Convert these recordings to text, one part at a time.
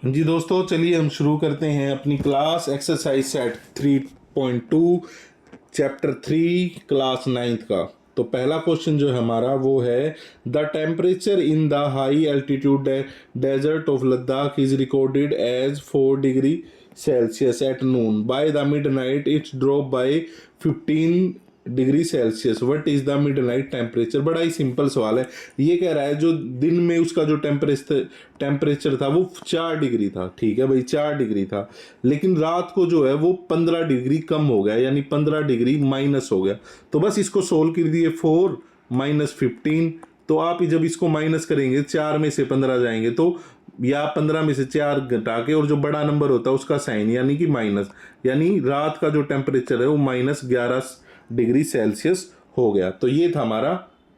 जी दोस्तों, चलिए हम शुरू करते हैं अपनी class exercise set 3.2 chapter 3 class 9th का। तो पहला क्वेश्चन जो है हमारा वो है the temperature in the high altitude desert of Ladakh is recorded as 4 degree Celsius at noon by the midnight it's drop by 15 degree Celsius. What is the midnight temperature. बड़ा ही simple सवाल है। ये कह रहा है जो दिन में उसका जो टेम्परेचर था वो 4 डिग्री था। ठीक है भाई, 4 डिग्री था, लेकिन रात को जो है वो 15 डिग्री कम हो गया, यानी 15 डिग्री माइनस हो गया। तो बस इसको सोल्व कर दिए, 4 माइनस 15। तो आप जब इसको माइनस करेंगे 4 में से 15 जाएंगे तो, या 15 में से 4 घटा के, और जो बड़ा नंबर होता है उसका साइन यानी कि माइनस, यानी रात का जो टेम्परेचर है वो -11 डिग्री सेल्सियस हो गया। तो ये था हमारा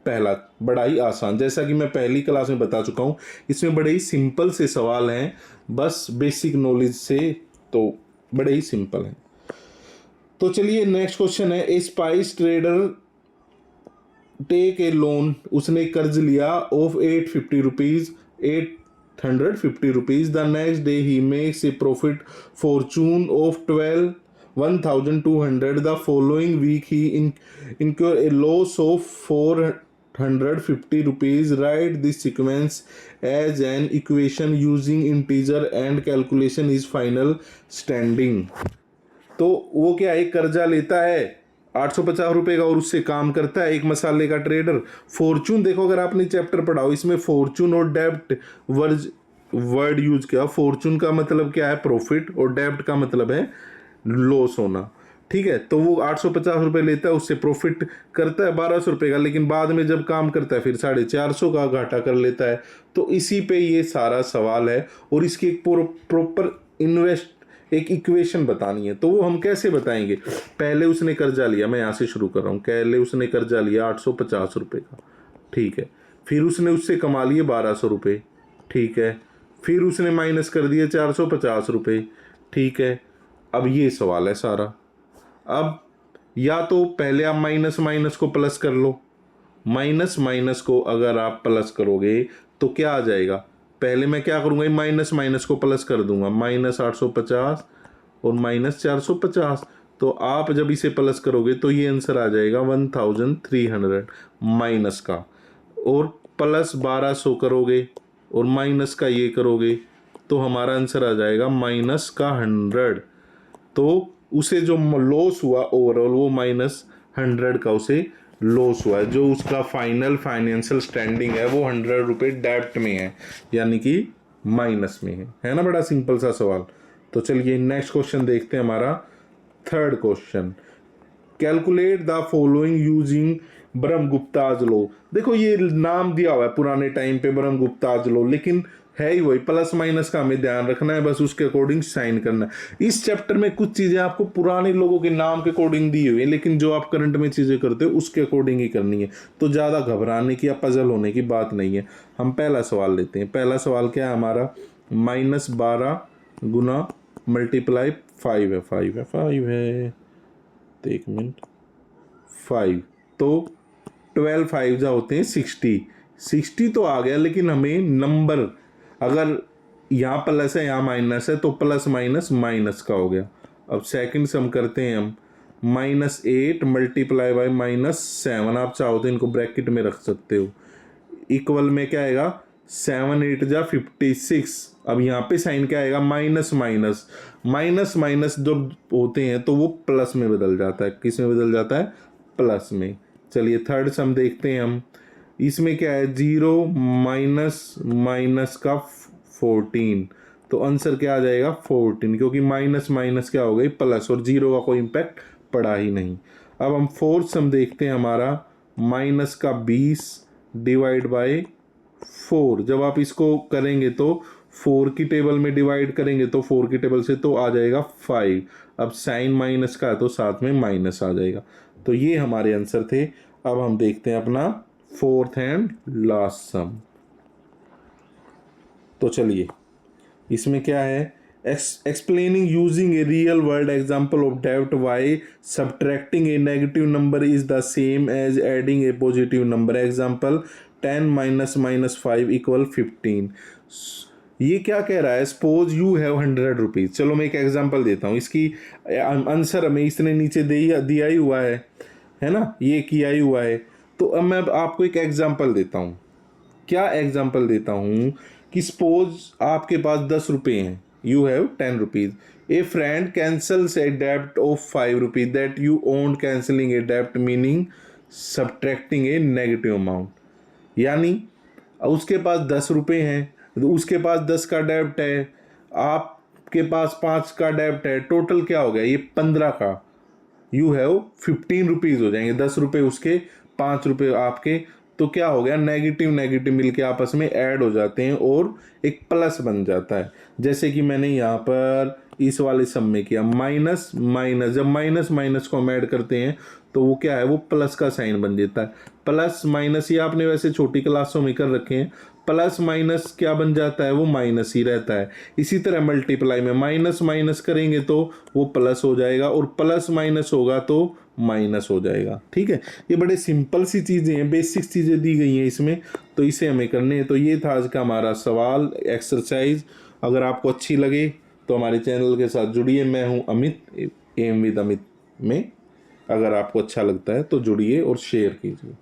पहला, बड़ा ही आसान, जैसा कि मैं पहली क्लास में बता चुका हूँ। इसमें बड़े ही सिंपल से सवाल हैं, बस बेसिक नॉलेज से, तो बड़े ही सिंपल हैं। तो चलिए नेक्स्ट क्वेश्चन है, a spice trader take a loan, उसने कर्ज लिया of 850 rupees the next day he makes a profit fortune of 1200 the following week he incur a loss of 450 rupees. Write this sequence as an equation using integer and calculation is final standing. तो वो क्या है, कर्जा लेता है 850 रुपए का और उससे काम करता है एक मसाले का ट्रेडर। फॉर्चून देखो, अगर आपने चैप्टर पढ़ा हो इसमें फॉर्चून और डेब्ट वर्ड यूज किया। फॉर्चून का मतलब क्या है, प्रॉफिट, और डेब्ट का मतलब है लॉस होना। ठीक है, तो वो 850 रुपये लेता है, उससे प्रॉफिट करता है 1200 रुपये का, लेकिन बाद में जब काम करता है फिर 450 का घाटा कर लेता है। तो इसी पे ये सारा सवाल है, और इसकी एक प्रॉपर एक इक्वेशन बतानी है। तो वो हम कैसे बताएंगे। पहले उसने कर्जा लिया, मैं यहाँ से शुरू कर रहा हूँ। पहले उसने कर्जा लिया 850 रुपये का, ठीक है। फिर उसने उससे कमा लिए 1200 रुपये, ठीक है। फिर उसने माइनस कर दिए 450 रुपये, ठीक है। अब ये सवाल है सारा। अब या तो पहले आप माइनस माइनस को प्लस कर लो, माइनस माइनस को अगर आप प्लस करोगे तो क्या आ जाएगा। पहले मैं क्या करूंगा, माइनस माइनस को प्लस कर दूंगा, -850 और -450। तो आप जब इसे प्लस करोगे तो ये आंसर आ जाएगा 1300 माइनस का, और प्लस 1200 करोगे और माइनस का ये करोगे तो हमारा आंसर आ जाएगा -100। तो उसे जो लॉस हुआ ओवरऑल वो -100 का उसे लॉस हुआ है। जो उसका फाइनल फाइनेंशियल स्टैंडिंग है वो 100 रुपये डेब्ट में है, यानी कि माइनस में है ना। बड़ा सिंपल सा सवाल। तो चलिए नेक्स्ट क्वेश्चन देखते हैं, हमारा third question. Calculate the following using Brahmagupta's law. देखो ये नाम दिया हुआ है पुराने टाइम पे ब्रह्मगुप्ताज लॉ, लेकिन है ही वही, प्लस माइनस का हमें ध्यान रखना है, बस उसके अकॉर्डिंग साइन करना है। इस चैप्टर में कुछ चीजें आपको पुराने लोगों के नाम के अकॉर्डिंग दी हुई है, लेकिन जो आप करंट में चीजें करते हो उसके अकॉर्डिंग ही करनी है। तो ज्यादा घबराने की या पजल होने की बात नहीं है। हम पहला सवाल लेते हैं। पहला सवाल क्या है हमारा, -12 गुना मल्टीप्लाई 5 है, 5 है, तो 1 मिनट, 5, तो 12 5 जा होते हैं 60 तो आ गया, लेकिन हमें नंबर, अगर यहाँ प्लस है यहाँ माइनस है तो प्लस माइनस माइनस का हो गया। अब सेकंड सम करते हैं हम, -8 मल्टीप्लाई बाय -7, आप चाहो तो इनको ब्रैकेट में रख सकते हो, इक्वल में क्या आएगा, 7 8 जा 56। अब यहाँ पे साइन क्या आएगा, माइनस माइनस, माइनस माइनस जब होते हैं तो वो प्लस में बदल जाता है। किस में बदल जाता है, प्लस में। चलिए थर्ड सम देखते हैं हम। इसमें क्या है, 0 माइनस माइनस का 14, तो आंसर क्या आ जाएगा 14, क्योंकि माइनस माइनस क्या हो गई, प्लस, और 0 का कोई इम्पैक्ट पड़ा ही नहीं। अब हम फोर्थ सम देखते हैं, हमारा माइनस का 20 डिवाइड बाय 4। जब आप इसको करेंगे तो 4 की टेबल में डिवाइड करेंगे तो 4 की टेबल से तो आ जाएगा 5। अब साइन माइनस का है तो साथ में माइनस आ जाएगा। तो ये हमारे आंसर थे। अब हम देखते हैं अपना फोर्थ एंड लास्ट सम। तो चलिए इसमें क्या है, explaining using a real world example of डेब्ट by subtracting a negative number is the same as adding a positive number. Example 10 - -5 = 15। ये क्या कह रहा है, सपोज यू हैव 100 रुपीज़। चलो मैं एक एग्जांपल देता हूँ, इसकी आंसर हमें इसने नीचे दिया ही हुआ है ना, ये किया ही हुआ है। तो अब मैं आपको एक एग्जांपल देता हूँ। क्या एग्जांपल देता हूँ कि सपोज आपके पास 10 रुपये हैं, you have 10 rupees. A friend cancels a डेब्ट of 5 rupees that you owned, cancelling a डेब्ट meaning subtracting a negative amount. यानी उसके पास 10 रुपये हैं, तो उसके पास 10 का डेब्ट है, आपके पास 5 का डेब्ट है, टोटल क्या हो गया ये 15 का। यू हैव 15 रुपीज़ हो जाएंगे, 10 रुपये उसके, 5 रुपये आपके। तो क्या हो गया, नेगेटिव नेगेटिव मिलके आपस में ऐड हो जाते हैं और एक प्लस बन जाता है। जैसे कि मैंने यहाँ पर इस वाले सम में किया, माइनस माइनस, जब माइनस माइनस को हम ऐड करते हैं तो वो क्या है, वो प्लस का साइन बन जाता है। प्लस माइनस ये आपने वैसे छोटी क्लासों में कर रखे हैं, प्लस माइनस क्या बन जाता है, वो माइनस ही रहता है। इसी तरह मल्टीप्लाई में माइनस माइनस करेंगे तो वो प्लस हो जाएगा, और प्लस माइनस होगा तो माइनस हो जाएगा। ठीक है, ये बड़े सिंपल सी चीज़ें हैं, बेसिक चीज़ें दी गई हैं इसमें, तो इसे हमें करने हैं। तो ये था आज का हमारा सवाल, एक्सरसाइज। अगर आपको अच्छी लगे तो हमारे चैनल के साथ जुड़िए। मैं हूँ अमित, एम विद अमित में। अगर आपको अच्छा लगता है तो जुड़िए और शेयर कीजिए।